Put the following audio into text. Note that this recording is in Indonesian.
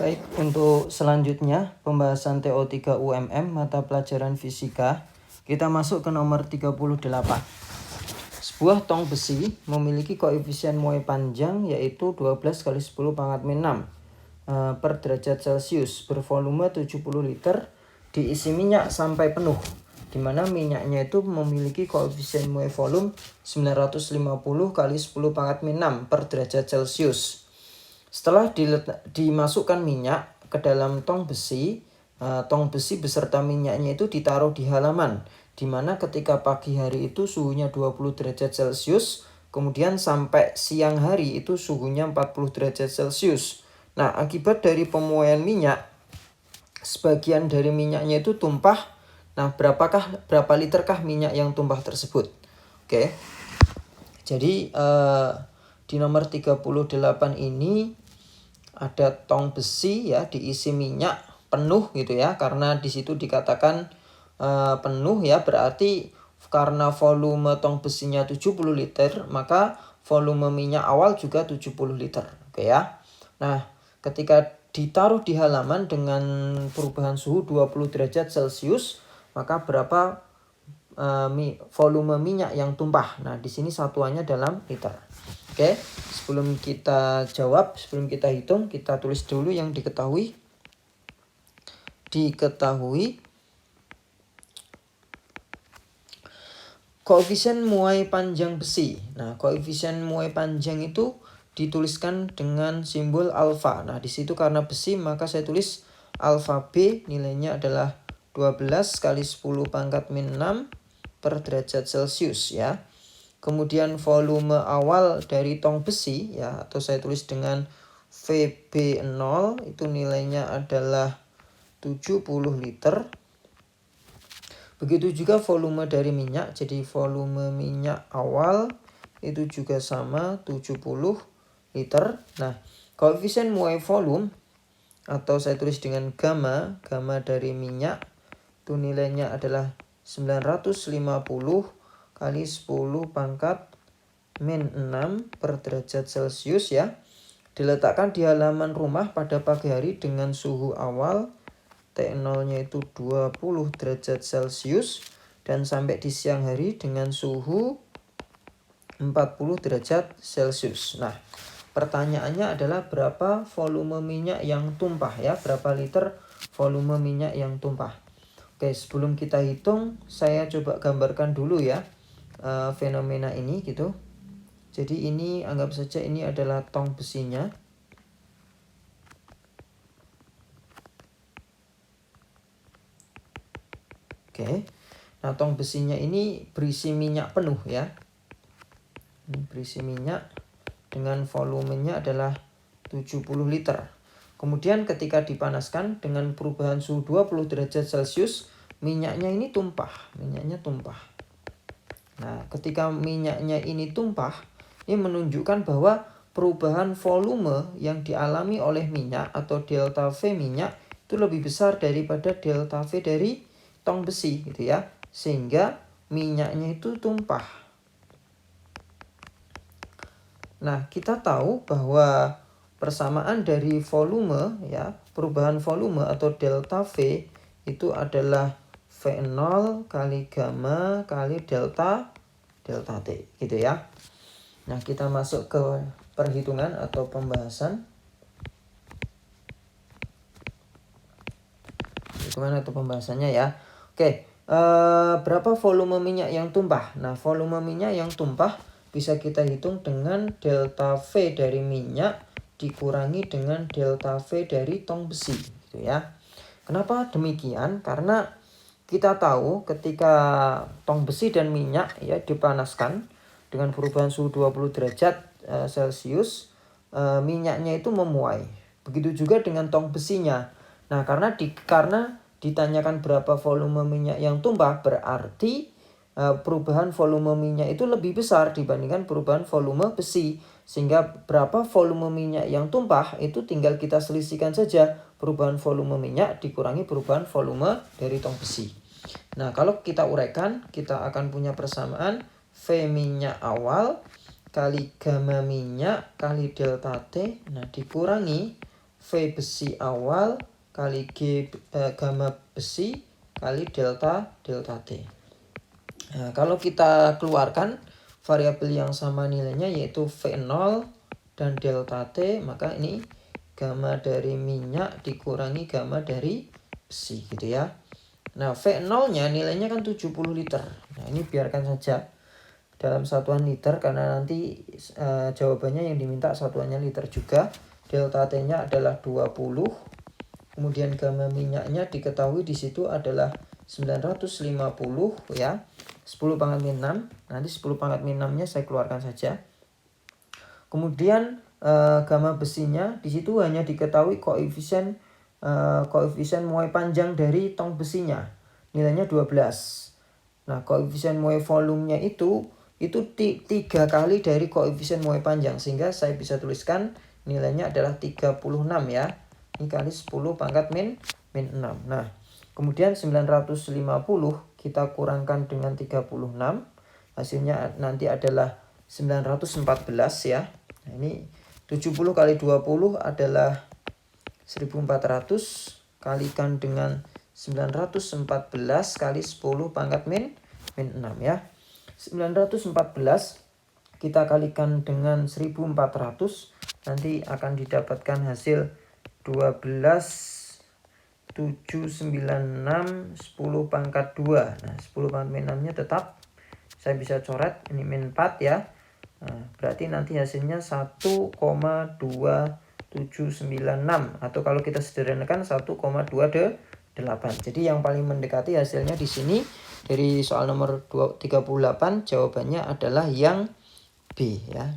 Baik, untuk selanjutnya pembahasan TO3 UMM mata pelajaran fisika, kita masuk ke nomor 38. Sebuah tong besi memiliki koefisien muai panjang yaitu 12 kali 10 pangkat min 6 per derajat Celcius, bervolume 70 liter, diisi minyak sampai penuh, di mana minyaknya itu memiliki koefisien muai volume 950 kali 10 pangkat min 6 per derajat Celcius. Setelah dimasukkan minyak ke dalam tong besi beserta minyaknya itu ditaruh di halaman, di mana ketika pagi hari itu suhunya 20 derajat Celcius, kemudian sampai siang hari itu suhunya 40 derajat Celcius. Nah, akibat dari pemuaian minyak, sebagian dari minyaknya itu tumpah. Nah, berapa literkah minyak yang tumpah tersebut? Oke. Jadi di nomor 38 ini ada tong besi ya, diisi minyak penuh gitu ya, karena di situ dikatakan penuh ya, berarti karena volume tong besinya 70 liter, maka volume minyak awal juga 70 liter. Oke ya. Nah, ketika ditaruh di halaman dengan perubahan suhu 20 derajat Celcius, maka berapa volume minyak yang tumpah? Nah, di sini satuannya dalam liter. Oke, sebelum kita jawab, sebelum kita hitung, kita tulis dulu yang diketahui. Koefisien muai panjang besi. Nah, koefisien muai panjang itu dituliskan dengan simbol alfa. Nah, di situ karena besi maka saya tulis alfa B, nilainya adalah 12 kali 10 pangkat min 6 per derajat Celcius ya. Kemudian volume awal dari tong besi ya, atau saya tulis dengan VB0, itu nilainya adalah 70 liter. Begitu juga volume dari minyak, jadi volume minyak awal itu juga sama 70 liter. Nah, koefisien muai volume atau saya tulis dengan gamma dari minyak itu nilainya adalah 950 kali 10 pangkat min 6 per derajat Celcius ya. Diletakkan di halaman rumah pada pagi hari dengan suhu awal T0-nya itu 20 derajat Celcius dan sampai di siang hari dengan suhu 40 derajat Celcius. Nah, pertanyaannya adalah berapa volume minyak yang tumpah ya, berapa liter volume minyak yang tumpah. Oke, sebelum kita hitung, saya coba gambarkan dulu ya fenomena ini gitu. Jadi ini anggap saja ini adalah tong besinya. Oke. Nah, tong besinya ini berisi minyak penuh ya. Ini berisi minyak dengan volumenya adalah 70 liter. Kemudian ketika dipanaskan dengan perubahan suhu 20 derajat Celcius, minyaknya ini tumpah. Nah, ketika minyaknya ini tumpah, ini menunjukkan bahwa perubahan volume yang dialami oleh minyak atau delta V minyak itu lebih besar daripada delta V dari tong besi gitu ya. Sehingga minyaknya itu tumpah. Nah, kita tahu bahwa persamaan dari volume ya, perubahan volume atau delta V itu adalah V0 kali gamma kali delta T gitu ya. Nah, kita masuk ke perhitungan atau pembahasan. Perhitungan atau pembahasannya ya. Oke, berapa volume minyak yang tumpah? Nah, volume minyak yang tumpah bisa kita hitung dengan delta V dari minyak dikurangi dengan delta V dari tong besi gitu ya. Kenapa demikian? Karena kita tahu ketika tong besi dan minyak ya dipanaskan dengan perubahan suhu 20 derajat Celcius, minyaknya itu memuai. Begitu juga dengan tong besinya. Nah, karena ditanyakan berapa volume minyak yang tumpah, berarti perubahan volume minyak itu lebih besar dibandingkan perubahan volume besi. Sehingga berapa volume minyak yang tumpah itu tinggal kita selisihkan saja perubahan volume minyak dikurangi perubahan volume dari tong besi. Nah, kalau kita uraikan, kita akan punya persamaan V minyak awal kali gamma minyak kali delta T. Nah, dikurangi V besi awal kali gamma besi kali delta T. Nah, kalau kita keluarkan variabel yang sama nilainya yaitu V0 dan delta T, maka ini gamma dari minyak dikurangi gamma dari besi gitu ya. Nah, V0-nya nilainya kan 70 liter. Nah, ini biarkan saja dalam satuan liter karena nanti jawabannya yang diminta satuannya liter juga. Delta T-nya adalah 20. Kemudian gamma minyaknya diketahui di situ adalah 950 ya. 10 pangkat min 6. Nanti 10 pangkat min 6-nya saya keluarkan saja. Kemudian gamma besinya di situ hanya diketahui koefisien muai panjang dari tong besinya. Nilainya 12. Nah, koefisien muai volumenya itu 3 kali dari koefisien muai panjang, sehingga saya bisa tuliskan nilainya adalah 36 ya. Ini kali 10 pangkat min 6. Nah, kemudian 950 kita kurangkan dengan 36. Hasilnya nanti adalah 914 ya. Nah, ini 70 kali 20 adalah 1400, kalikan dengan 914 kali 10 pangkat min 6 ya. 914 kita kalikan dengan 1400, nanti akan didapatkan hasil 12,796 10 pangkat 2. Nah, 10 pangkat min 6-nya tetap saya bisa coret, ini min 4 ya. Nah, berarti nanti hasilnya 1,2796, atau kalau kita sederhanakan 1,28. Jadi yang paling mendekati hasilnya di sini dari soal nomor 38 jawabannya adalah yang B ya.